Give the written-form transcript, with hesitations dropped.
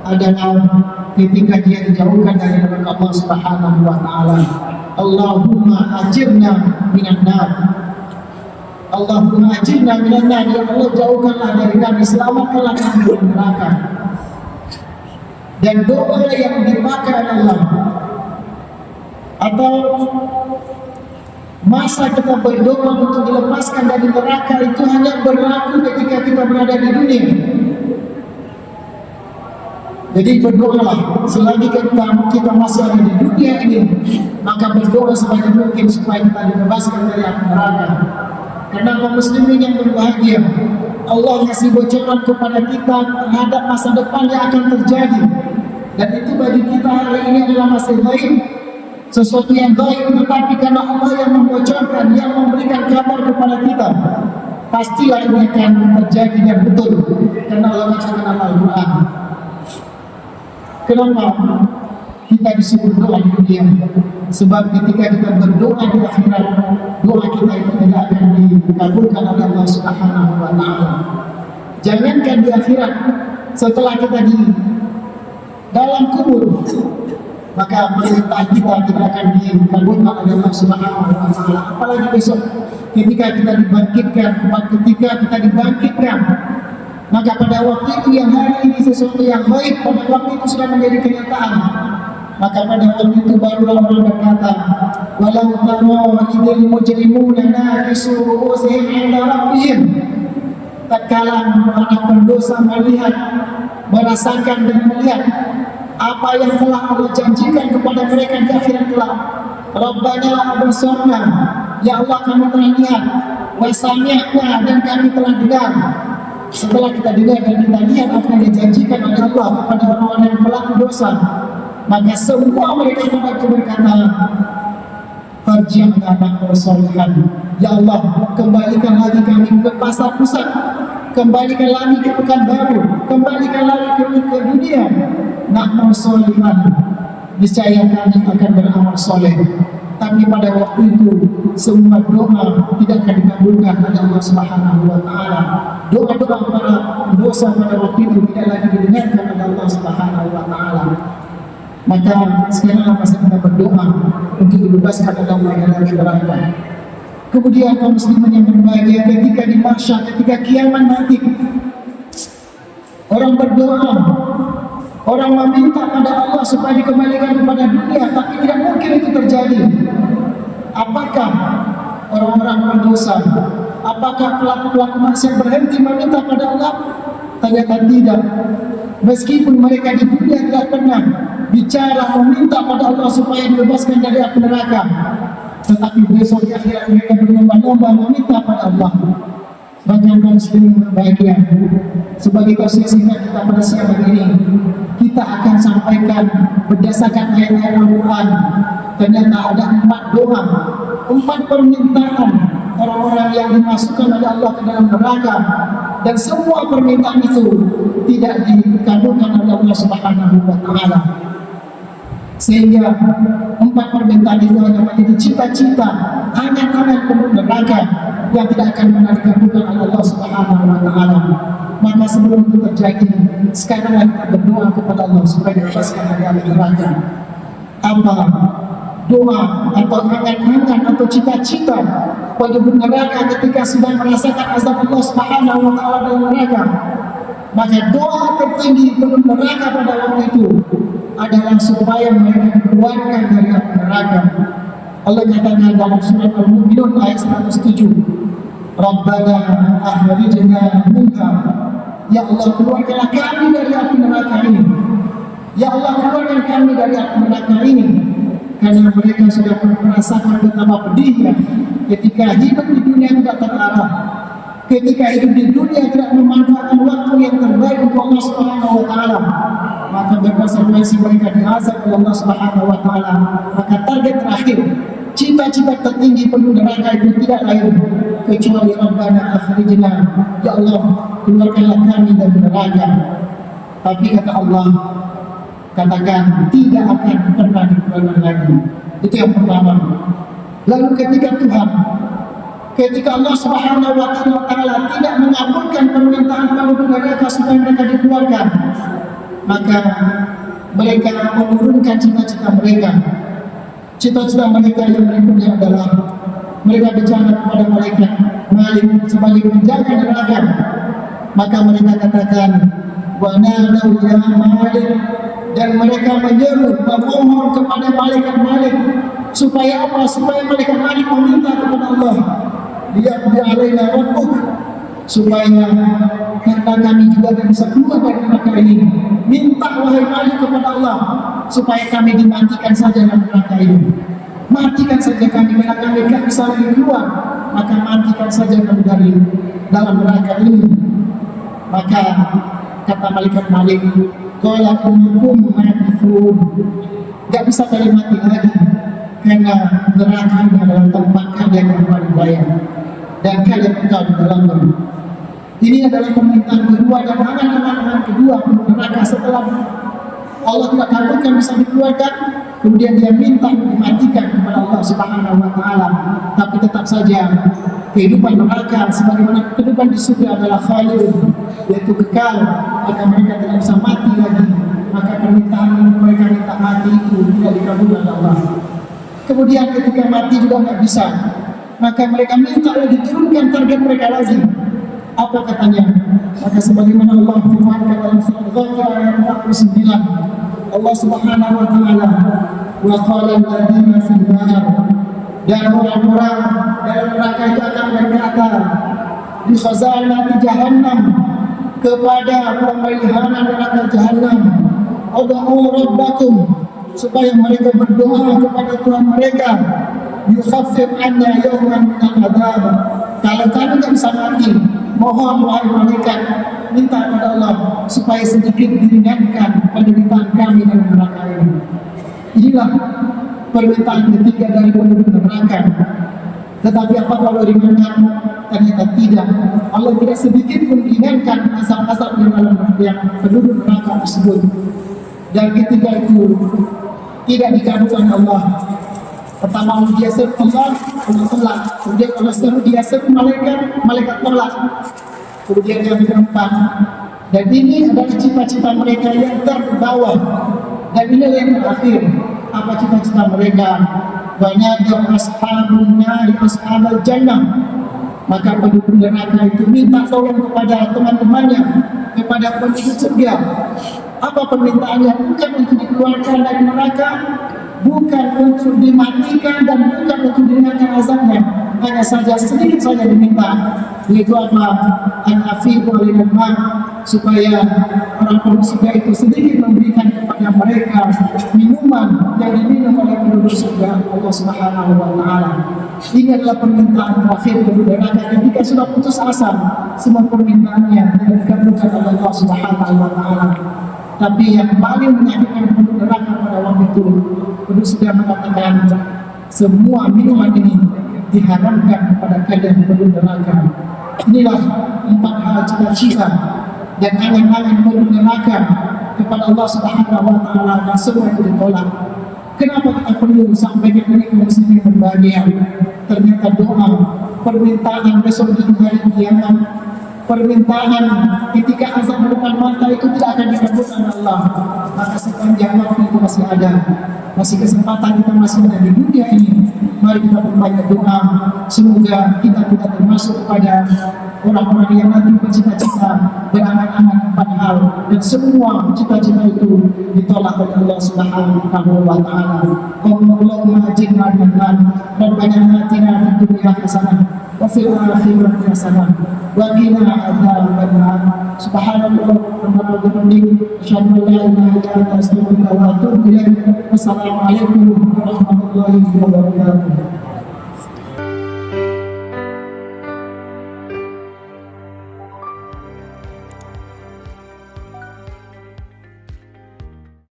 adalah ketika dia dijauhkan dari neraka Allah Subhanahu wa taala. Allahumma ajirna minan nar. Allahumma ajirna minan nar. Ya Allah, jauhkanlah dari kami, selamatkanlah kami dari neraka. Dan doa yang dipakai Allah atau masa kita berdoa untuk dilepaskan dari neraka itu hanya berlaku ketika kita berada di dunia. Jadi berdoalah selagi kita masih ada di dunia ini, maka berdoa sebanyak mungkin supaya kita dibebaskan dari api neraka. Karena kaum muslimin yang berbahagia, Allah kasih bocoran kepada kita terhadap masa depan yang akan terjadi, dan itu bagi kita hari ini adalah masih baik, sesuatu yang baik. Tetapi karena Allah yang membocorkan, yang memberikan kabar kepada kita, pastilah ini akan terjadi dan betul, karena Allah katakan dalam Al-Quran. Kenapa kita disuruh doa di dunia? Sebab ketika kita berdoa di akhirat, doa kita itu tidak akan dikabulkan oleh Allah Subhanahu wa taala. Jangankan di akhirat, setelah kita di dalam kubur, maka perintah kita tidak akan dikabulkan oleh Allah Subhanahu wa taala. Apalagi besok ketika kita dibangkitkan, maka pada waktu itu yang hari ini sesuatu yang baik pada waktu itu sudah menjadi kenyataan. Maka pada waktu itu barulah orang berkata, walau tara idil mujrimuna nakisu ru'usihim 'inda rabbihim. Tatkala para pendosa melihat, merasakan dan melihat apa yang telah Allah janjikan kepada mereka di akhirat kelak. Rabbana absarna, ya Allah kami telah lihat, wa sami'na, dan kami telah dengar. Setelah kita dengar dan kita lihat apa yang dijanjikan oleh Allah kepada orang-orang yang pelaku dosa, maka semua mereka pada itu berkata, farji'na na'mal shalihan, ya Allah kembalikan lagi kami ke pasar pusat, kembalikan lagi ke Pekanbaru, kembalikan lagi ke dunia, na'mal shalihan, niscaya kami akan beramal soleh. Tapi pada waktu itu semua doa tidak akan dikabulkan oleh Allah Subhanahu wa taala. Doa-doa para dosa pada waktu itu tidak lagi didengarkan oleh Allah Subhanahu wa taala. Maka sekarang masa kita berdoa untuk dibebaskan oleh Allah dari neraka. Kemudian kaum muslimin yang berbahagia, ketika di mahsyar, ketika kiamat nanti, orang berdoa, orang meminta pada Allah supaya dikembalikan kepada dunia, tapi tidak mungkin itu terjadi. Apakah orang-orang pendosa, apakah pelaku-pelaku maksiat berhenti meminta pada Allah? Ternyata tidak. Meskipun mereka di dunia tidak pernah bicara meminta pada Allah supaya dibebaskan dari api neraka, tetapi besok di akhirat mereka berlomba-lomba meminta pada Allah. Bagi kaum muslimin berbahagia, sebagai tausiah singkat kita pada siang hari ini, kita akan sampaikan berdasarkan ayat-ayat Al-Quran. Ternyata ada 4 doa, 4 permintaan orang-orang yang dimasukkan oleh Allah ke dalam neraka, dan semua permintaan itu tidak dikabulkan oleh Allah Subhanahu wa taala. Sehingga 4 permintaan itu hanya menjadi cita-cita, angan-angan penduduk neraka yang tidak akan pernah dikabulkan oleh Allah Subhanahu wa taala. Maka sebelum itu terjadi, sekarang kita berdoa kepada Allah supaya dibebaskan dari api neraka. Apa doa atau angan-angan atau cita-cita penduduk neraka ketika sudah merasakan azab Allah Subhanahu wa taala dalam neraka? Maka doa tertinggi penduduk neraka pada waktu itu adalah supaya mereka dikeluarkan dari api neraka. Allah katakan dalam surat Al-Mu'minun ayat 107, Rabbana akhrijna minha, ya Allah keluarkanlah kami dari api neraka ini. Ya Allah keluarkan kami dari api neraka ini. Karena mereka sudah merasakan betapa pedihnya ketika hidup di dunia tidak terarah, ketika hidup di dunia tidak memanfaatkan waktu yang terbaik untuk Allah Subhanahu wa taala, maka berkonsekuensi mereka diazab oleh Allah Subhanahu wa taala. Maka target terakhir, cita-cita tertinggi penduduk neraka itu tidak lain kecuali Rabbana akhrijna, ya Allah keluarkanlah kami dari neraka. Tapi kata Allah, katakan tidak akan pernah dikeluarkan lagi. Itu yang pertama. Lalu ketika Allah Subhanahu wa taala tidak mengabulkan permintaan penduduk neraka supaya mereka dikeluarkan, maka mereka menurunkan cita-cita mereka. Cita-cita mereka yang berikutnya adalah mereka bicara kepada malaikat Malik sebagai penjaga neraka. Maka mereka katakan, wa nadau ya Malik, dan mereka menyeru memohon kepada malaikat Malik supaya apa? Supaya malaikat Malik meminta kepada Allah, liyaqdi alaina rabbuk, supaya karena kami juga tidak bisa keluar dari neraka ini, minta wahai Malik kepada Allah supaya kami dimatikan saja dalam neraka ini. Matikan saja kami, karena kami tidak bisa lagi keluar, maka matikan saja kami dari dalam neraka ini. Maka kata malaikat Malik, qala innakum ma'rifun, tidak bisa kalian mati lagi, karena neraka ini adalah tempat kalian yang paling baik dan kalian kekal di dalamnya. Ini adalah permintaan kedua dan angan-angan kedua neraka setelah Allah tidak kabulkan bisa dikeluarkan, kemudian dia minta dimatikan kepada Allah Subhanahu wa taala. Tapi tetap saja kehidupan neraka sebagaimana kehidupan di surga adalah khalid, yaitu kekal, maka mereka tidak bisa mati lagi. Maka permintaan yang mereka minta mati itu tidak dikabulkan oleh Allah. Kemudian ketika mati juga tidak bisa, maka mereka minta lagi turunkan target mereka lagi. Apa katanya? Maka sebagaimana Allah firmankan dalam surah Ghafir ayat 49, Allah Subhanahu wa taala, wa qala alladziina fil nar, dan orang-orang dalam neraka itu akan berkata di khazanati jahannam, kepada pemelihara neraka jahannam, ud'u rabbakum, supaya mereka berdoa kepada Tuhan mereka, yukhaffif 'anna yawman min al-'adzab, kalau kami tak bisa mati, mohon wahai malaikat, minta kepada Allah supaya sedikit diringankan penderitaan kami dalam neraka ini. Inilah permintaan ketiga dari penduduk neraka. Tetapi apa kalau ringankan? Ternyata tidak. Allah tidak sedikit pun ringankan asap-asap di dalam yang penduduk neraka tersebut. Dan ketika itu tidak dikabulkan Allah. Pertama dia seru Allah, Allah tolak. Kemudian Allah seru dia seru malaikat, malaikat tolak. Kemudian yang keempat, dan ini adalah cita-cita mereka yang terbawa. Dan ini yang terakhir, apa cita-cita mereka? Banyak ashabun nar ashabal jannah. Maka penduduk neraka itu minta tolong kepada teman-temannya, kepada penduduk surga. Apa permintaannya? Bukan untuk dikeluarkan dari neraka, bukan untuk dimatikan, dan bukan untuk diringankan azabnya. Hanya saja sedikit saja diminta, yaitu apa? An-afiqu al-ma, supaya orang penduduk surga itu sedikit memberikan kepada mereka minuman yang diminum oleh penduduk surga Allah Subhanahu wa taala. Ini adalah permintaan terakhir penduduk neraka ketika sudah putus asa, semua permintaannya dikabulkan oleh Allah Subhanahu wa taala. Tapi yang paling menyakitkan penduduk neraka pada waktu itu, penduduk surga mengatakan, semua minuman ini diharamkan kepada kalian penduduk neraka. Inilah 4 hal cita-cita dan angan-angan penduduk neraka kepada Allah Subhanahu wa taala, dan semua itu ditolak. Kenapa kita perlu sampaikan ini ke muslimin berbahagia? Ternyata doa, permintaan besok di hari kiamat, permintaan ketika azab di depan mata itu tidak akan dikabulkan Allah. Maka sepanjang waktu itu masih ada, masih kesempatan kita masih ada di dunia ini, mari kita berbanyak doa, semoga kita tidak termasuk pada orang-orang yang nanti bercita-cita berangan-angan padahal, dan semua cita-cita itu ditolak oleh Allah Subhanahu wa taala. Allahumma ajirna minan nar, Rabbana atina fid dunya hasanah wa fil akhirati hasanah wa qina adzaban nar. Subhanallah wa bihamdihi, asyhadu an la ilaha illa anta, astaghfiruka wa atubu ilaik. Wassalamu alaikum warahmatullahi wabarakatuh.